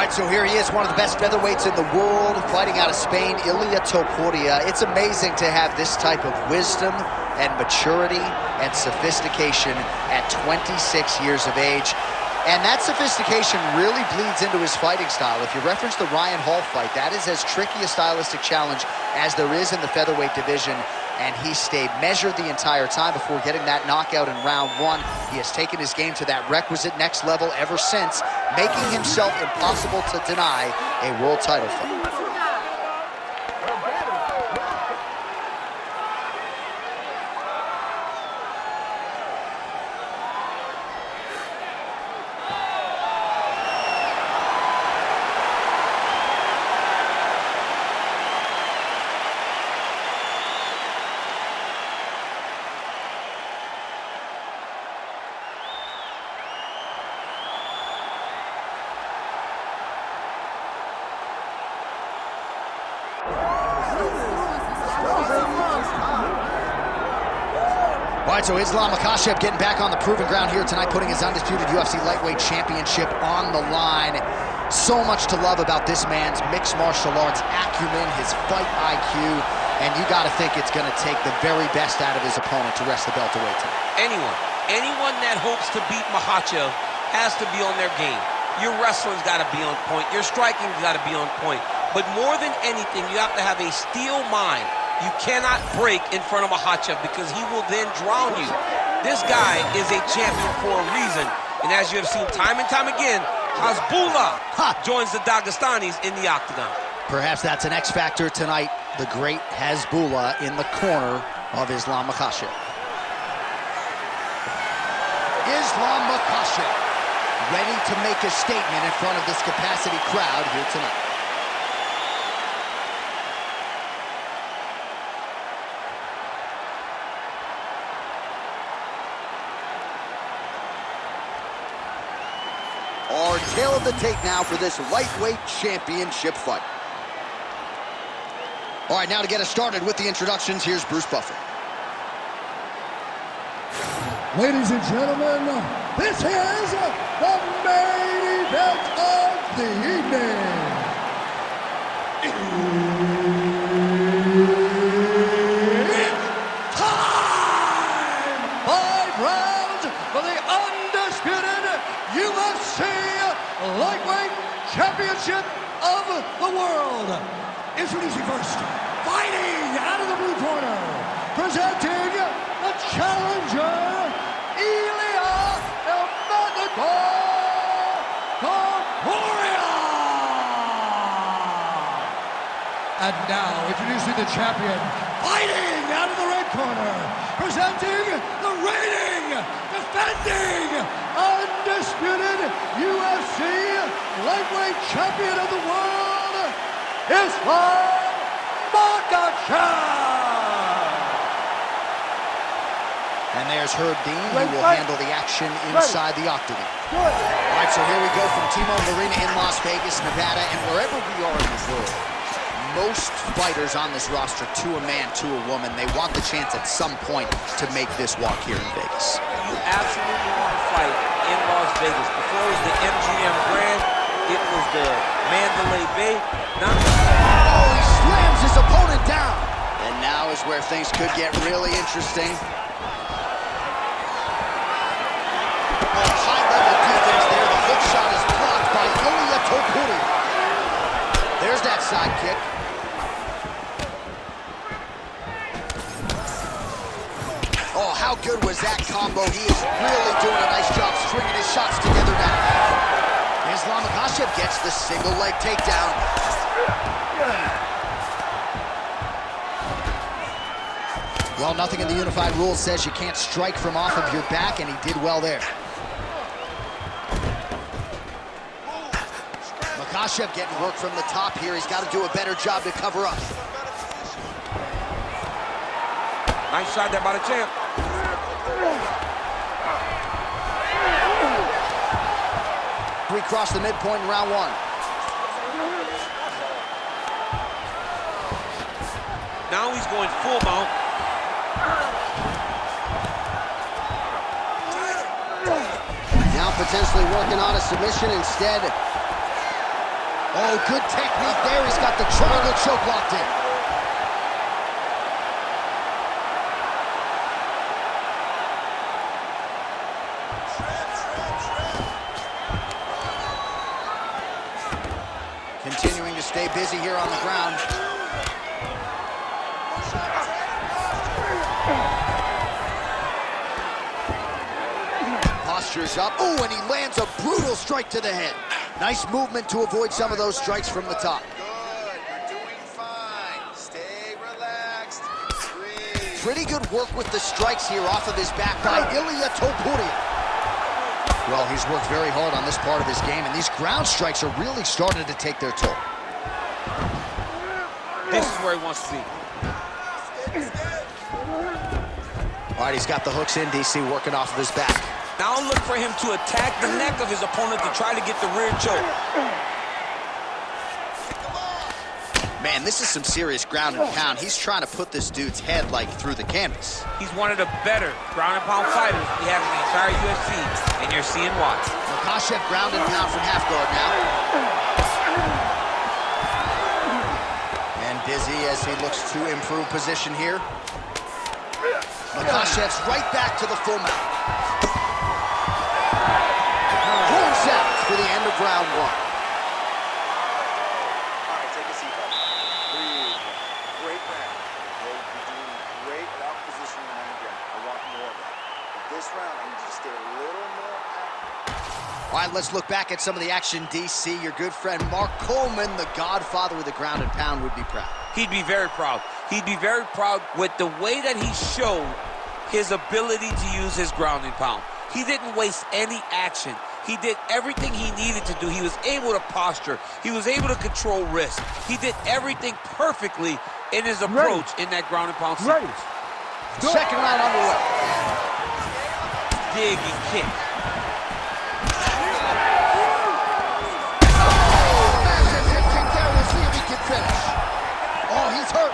right, so here he is, one of the best featherweights in the world, fighting out of Spain, Ilia Topuria. It's amazing to have this type of wisdom and maturity and sophistication at 26 years of age. And that sophistication really bleeds into his fighting style. If you reference the Ryan Hall fight, that is as tricky a stylistic challenge as there is in the featherweight division. And he stayed measured the entire time before getting that knockout in round one. He has taken his game to that requisite next level ever since, making himself impossible to deny a world title fight. All right, so Ilia Makhachev getting back on the proven ground here tonight, putting his undisputed UFC lightweight championship on the line. So much to love about this man's mixed martial arts acumen, his fight IQ, and you got to think it's going to take the very best out of his opponent to wrest the belt away tonight. Anyone that hopes to beat Makhachev has to be on their game. Your wrestling's got to be on point. Your striking's got to be on point. But more than anything, you have to have a steel mind. You cannot break in front of Makhachev because he will then drown you. This guy is a champion for a reason. And as you have seen time and time again, Hasbullah joins the Dagestanis in the octagon. Perhaps that's an X factor tonight. The great Hasbullah in the corner of Ilia Makhachev. Ilia Makhachev ready to make a statement in front of this capacity crowd here tonight. Our tail of the tape now for this lightweight championship fight. All right, now to get us started with the introductions, here's Bruce Buffer. Ladies and gentlemen, this is the main event of the evening. It's time! 5 rounds for the undisputed UFC Lightweight Championship of the world. Introducing first, fighting out of the blue corner, presenting the challenger, Ilia Topuria. And now, introducing the champion, fighting out of the red corner, presenting the reigning, defending, undisputed UFC lightweight champion of the world, Ilia Makhachev. And there's Herb Dean, who will handle the action inside the octagon. All right, so here we go from T-Mobile Arena in Las Vegas, Nevada, and wherever we are in the world, most fighters on this roster, to a man, to a woman, they want the chance at some point to make this walk here in Vegas. You absolutely want to fight in Las Vegas. Before it was the MGM Grand, it was the Mandalay Bay. Now, oh, he slams his opponent down. And now is where things could get really interesting. High-level defense there. The hook shot is blocked by Ilia Topuria. There's that side kick. Oh, how good was that combo? He is really doing a nice job stringing his shots together now. Ilia Makhachev gets the single leg takedown. Well, nothing in the unified rules says you can't strike from off of your back, and he did well there. Makhachev getting work from the top here. He's got to do a better job to cover up. nice shot there by the champ. We crossed the midpoint in round one. Now he's going full mount. Now potentially working on a submission instead. Oh, good technique there. He's got the triangle choke locked in. Continuing to stay busy here on the ground. Posture's up. Oh, and he lands a brutal strike to the head. Nice movement to avoid some of those strikes from the top. Good, you're doing fine. Stay relaxed. Breathe. Pretty good work with the strikes here off of his back by Ilia Topuria. Well, he's worked very hard on this part of his game, and these ground strikes are really starting to take their toll. This is where he wants to be. All right, he's got the hooks in, DC, working off of his back. Now look for him to attack the neck of his opponent to try to get the rear choke. Man, this is some serious ground and pound. He's trying to put this dude's head, like, through the canvas. He's one of the better ground and pound fighters we have in the entire UFC, and you're seeing why. Makhachev ground and pound from half guard now. And busy as he looks to improve position here. Makhachev's right back to the full mount. Horn sounds for the end of round one. All right, take a seat, buddy. Breathe. Great round. You're doing great without positioning on the ground. I want more of that. But this round, I need you to stay a little more active. All right, let's look back at some of the action, DC. Your good friend Mark Coleman, the godfather of the ground and pound, would be proud. He'd be very proud. He'd be very proud with the way that he showed his ability to use his ground and pound. He didn't waste any action. He did everything he needed to do. He was able to posture. He was able to control wrist. He did everything perfectly in his approach in that ground and pound sequence. Second round underway. Dig and kick. Massive hip kick there. We'll see if he can finish. Oh, he's hurt.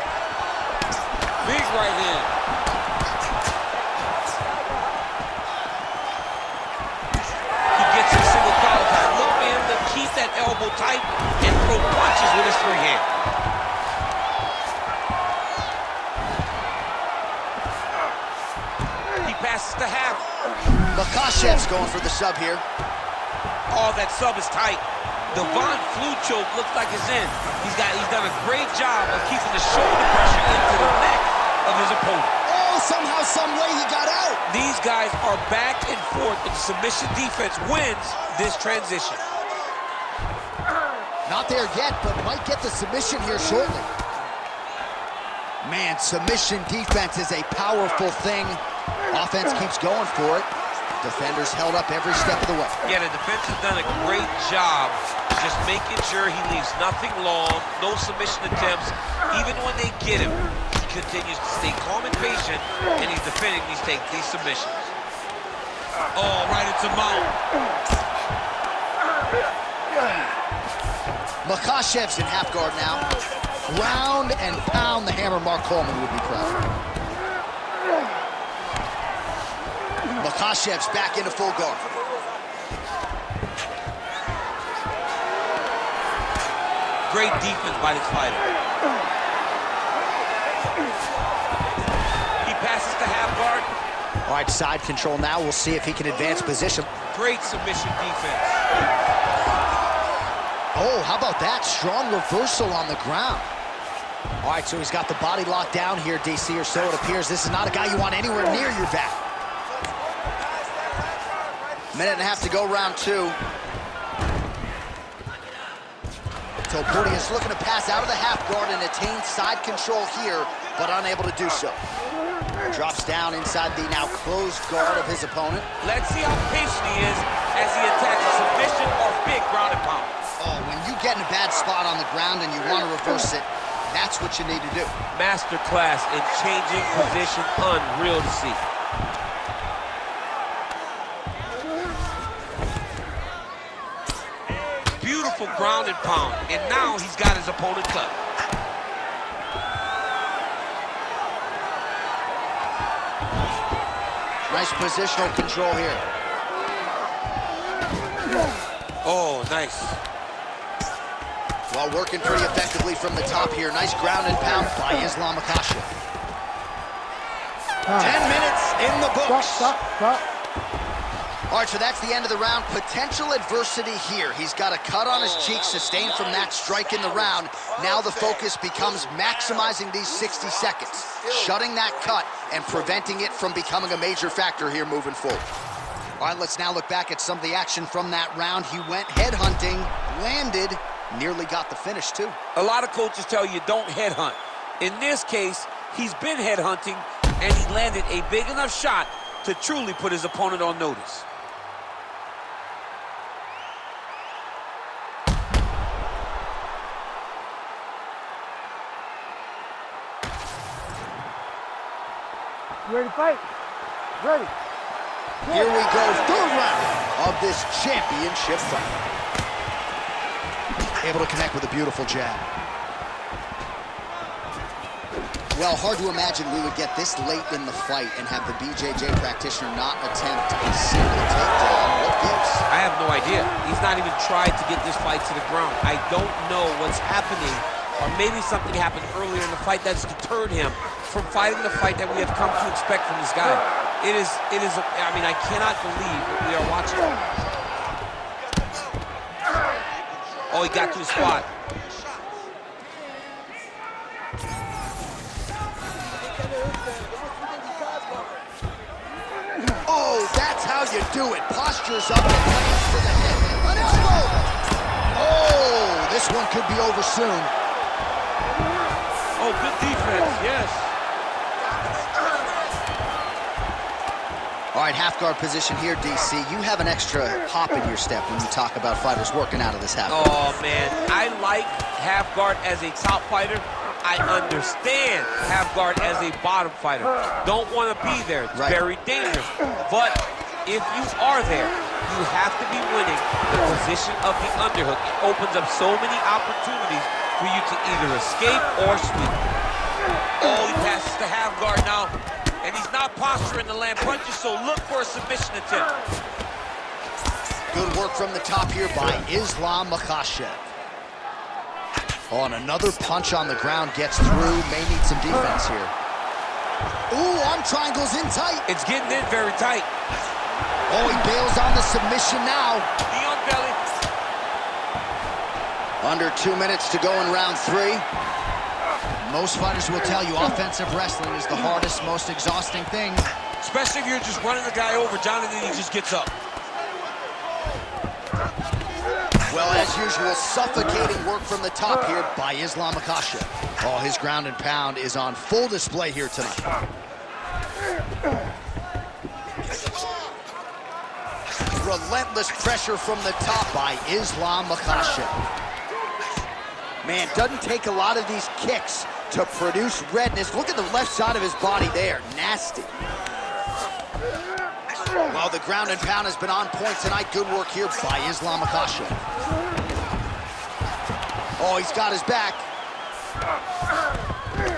Big right hand. He gets a single collar tie. Look for him to keep that elbow tight and throw punches with his free hand. He passes to half. Makhachev's going for the sub here. Oh, that sub is tight. The Von Flue choke looks like it's in. He's done a great job of keeping the shoulder pressure into the neck of his opponent. Oh, somehow, some way he got out. These guys are back and forth, and submission defense wins this transition. Not there yet, but might get the submission here shortly. Man, submission defense is a powerful thing. Offense keeps going for it. Defenders held up every step of the way. Yeah, the defense has done a great job just making sure he leaves nothing long, no submission attempts. Even when they get him, he continues to stay calm and patient, and he's defending these submissions. Oh, right into mount. Makhachev's in half guard now. Ground and pound the hammer. Mark Coleman would be proud. Makhachev's back into full guard. Great defense by this fighter. He passes to half guard. All right, side control now. We'll see if he can advance position. Great submission defense. Oh, how about that? Strong reversal on the ground. All right, so he's got the body locked down here, DC, or so it appears. This is not a guy you want anywhere near your back. Minute and a half to go, round two. Topuria is looking to pass out of the half guard and attain side control here, but unable to do so. Drops down inside the now closed guard of his opponent. Let's see how patient he is as he attacks a submission or big ground and pound. Oh, when you get in a bad spot on the ground and you want to reverse it, that's what you need to do. Master class in changing position, unreal to see. Beautiful ground and pound, and now he's got his opponent cut. Nice positional control here. Oh, nice. Well, working pretty effectively from the top here. Nice ground and pound by Ilia Makhachev. 10 minutes in the books. Stop. All right, so that's the end of the round. Potential adversity here. He's got a cut on his cheek sustained from that strike in the round. Now the focus becomes maximizing these 60 seconds, shutting that cut and preventing it from becoming a major factor here moving forward. All right, let's now look back at some of the action from that round. He went headhunting, landed, nearly got the finish too. A lot of coaches tell you don't headhunt. In this case, he's been headhunting, and he landed a big enough shot to truly put his opponent on notice. Ready to fight? Ready. Here we go, third round of this championship fight. Able to connect with a beautiful jab. Well, hard to imagine we would get this late in the fight and have the BJJ practitioner not attempt a single takedown. What gives? I have no idea. He's not even tried to get this fight to the ground. I don't know what's happening, or maybe something happened earlier in the fight that's deterred him from fighting the fight that we have come to expect from this guy. It is, I mean, I cannot believe what we are watching. Oh, he got to the spot. Oh, that's how you do it. Postures up and lands to the head. An elbow! Oh, this one could be over soon. Oh, good defense, yes. All right, half guard position here, DC. You have an extra hop in your step when you talk about fighters working out of this half guard. Oh, man, I like half guard as a top fighter. I understand half guard as a bottom fighter. Don't want to be there. It's very dangerous. But if you are there, you have to be winning the position of the underhook. It opens up so many opportunities for you to either escape or sweep. Oh, he passes the half guard now. And he's not posturing to land punches, so look for a submission attempt. Good work from the top here by Ilia Makhachev. Oh, and another punch on the ground gets through. May need some defense here. Ooh, arm triangles in tight. It's getting in very tight. Oh, he bails on the submission now. Knee on belly. Under 2 minutes to go in round 3. Most fighters will tell you offensive wrestling is the hardest, most exhausting thing. Especially if you're just running the guy over, Jonathan, he just gets up. Well, as usual, suffocating work from the top here by Ilia Makhachev. Oh, his ground and pound is on full display here tonight. Relentless pressure from the top by Ilia Makhachev. Man, doesn't take a lot of these kicks to produce redness. Look at the left side of his body there. Nasty. Well, the ground and pound has been on point tonight. Good work here by Ilia Makhachev. Oh, he's got his back.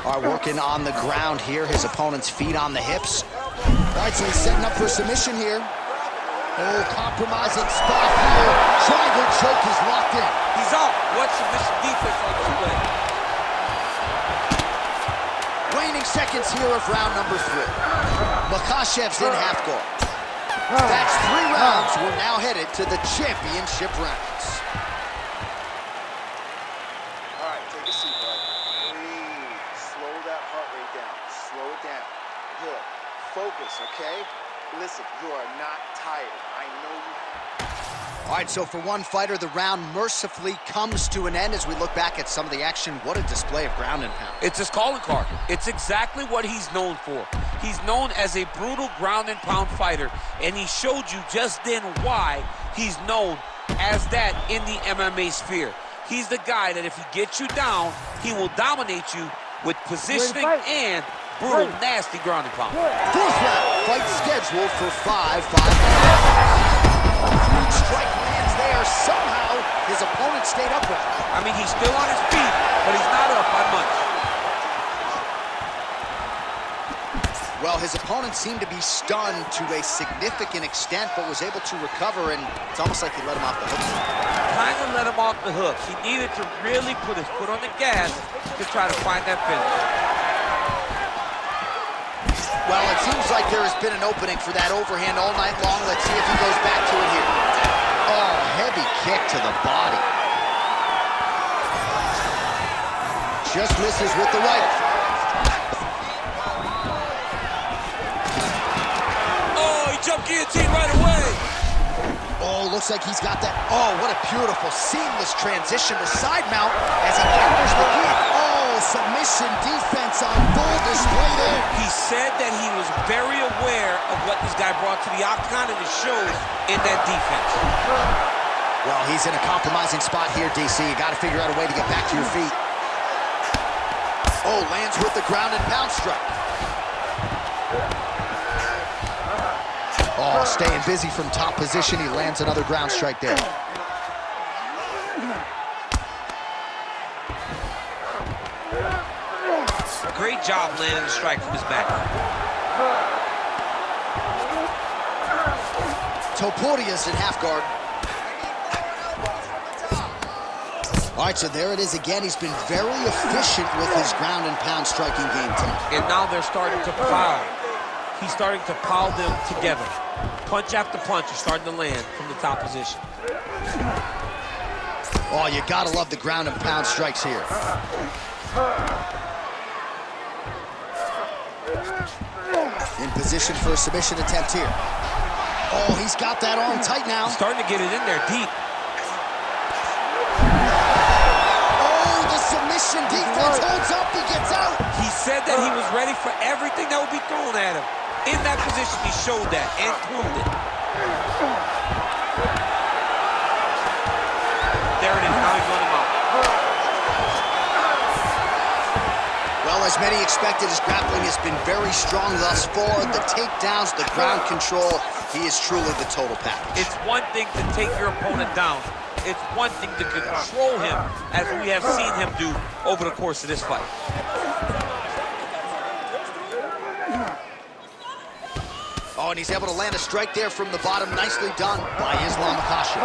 All right, working on the ground here. His opponent's feet on the hips. All right, so he's setting up for submission here. Oh, compromising spot here. Triangle choke is locked in. He's out. What submission defense on this play? Waning seconds here of round number 3. Makhachev's in half guard. That's 3 rounds. We're now headed to the championship rounds. All right, take a seat, bud. Breathe. Slow that heart rate down. Slow it down. Good. Focus, okay? Listen, you are not tired. I know you have. All right, so for one fighter, the round mercifully comes to an end as we look back at some of the action. What a display of ground and pound. It's his calling card. It's exactly what he's known for. He's known as a brutal ground and pound fighter, and he showed you just then why he's known as that in the MMA sphere. He's the guy that if he gets you down, he will dominate you with positioning and brutal, nasty ground and pound. 4th round, fight scheduled for 5 strike lands there. Somehow, his opponent stayed upright. I mean, he's still on his feet, but he's not up by much. Well, his opponent seemed to be stunned to a significant extent, but was able to recover, and it's almost like he let him off the hook. kind of let him off the hook. He needed to really put his foot on the gas to try to find that finish. Well, it seems like there has been an opening for that overhand all night long. Let's see if he goes back to it here. Oh, heavy kick to the body. Just misses with the right. Oh, he jumped guillotine right away. Oh, looks like he's got that. Oh, what a beautiful, seamless transition to side mount as he counters the kick. Oh, submission defense on full display there. He said that he was very aware of what this guy brought to the octagon, and it shows in that defense. Well, he's in a compromising spot here, DC. You got to figure out a way to get back to your feet. Oh, lands with the ground and pound strike. Oh, staying busy from top position. He lands another ground strike there. Great job landing the strike from his back. Topuria's in half guard. All right, so there it is again. He's been very efficient with his ground and pound striking game tonight. And now they're starting to pile. He's starting to pile them together. Punch after punch is starting to land from the top position. Oh, you gotta love the ground and pound strikes here. In position for a submission attempt here. Oh, he's got that arm tight now. He's starting to get it in there deep. Oh, the submission defense holds up, he gets out. He said that he was ready for everything that would be thrown at him. In that position, he showed that and proved it. There it is, now he's running out. Well, as many expected, his grappling has been very strong thus far. The takedowns, the ground control, he is truly the total package. It's one thing to take your opponent down. It's one thing to control him, as we have seen him do over the course of this fight. Oh, and he's able to land a strike there from the bottom. Nicely done by Ilia Makhachev.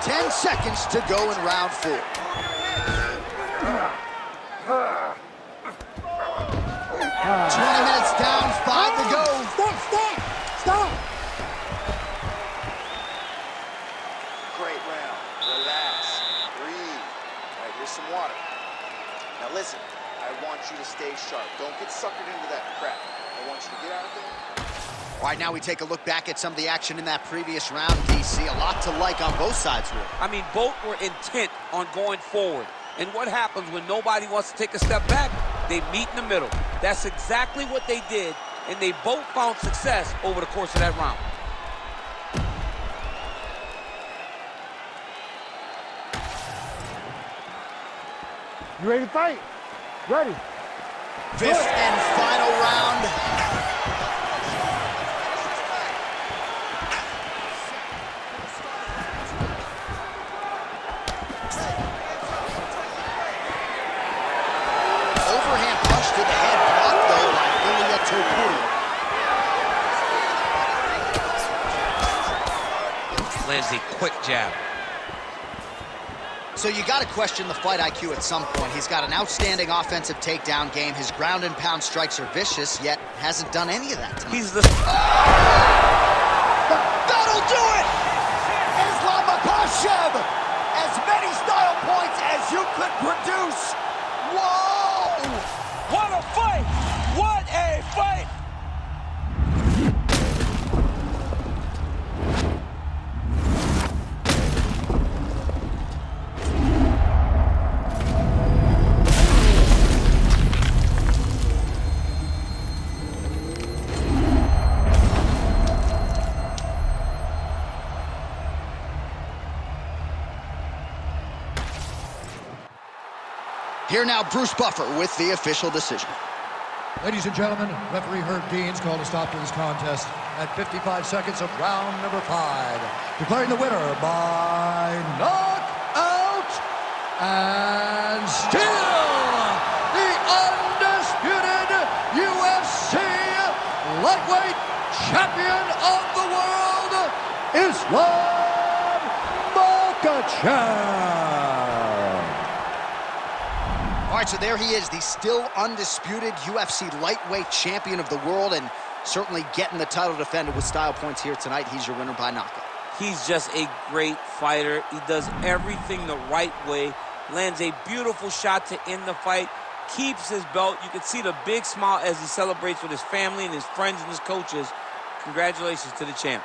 10 seconds to go in round 4. 20 minutes down, 5 to go. Stop! Great round. Relax. Breathe. All right, here's some water. Now listen, I want you to stay sharp. Don't get suckered into that crap. I want you to get out of there. All right, now we take a look back at some of the action in that previous round, DC. A lot to like on both sides, really. I mean, both were intent on going forward. And what happens when nobody wants to take a step back? They meet in the middle. That's exactly what they did, and they both found success over the course of that round. You ready to fight? Ready. 5th and final round. Overhand punch to the head, blocked though by Ilia Topuria. Lands a quick jab. So you got to question the fight IQ at some point. He's got an outstanding offensive takedown game. His ground and pound strikes are vicious, yet hasn't done any of that tonight. He's the... That'll do it! Ilia Makhachev! As many style points as you could produce. Whoa! What a fight! What a fight! Here now, Bruce Buffer with the official decision. Ladies and gentlemen, referee Herb Dean's called a stop to this contest at 55 seconds of round number 5. Declaring the winner by knockout and still the undisputed UFC lightweight champion of the world, Ilia Makhachev. All right, so there he is, the still undisputed UFC lightweight champion of the world, and certainly getting the title defended with style points here tonight. He's your winner by knockout. He's just a great fighter. He does everything the right way, lands a beautiful shot to end the fight, keeps his belt. You can see the big smile as he celebrates with his family and his friends and his coaches. Congratulations to the champ.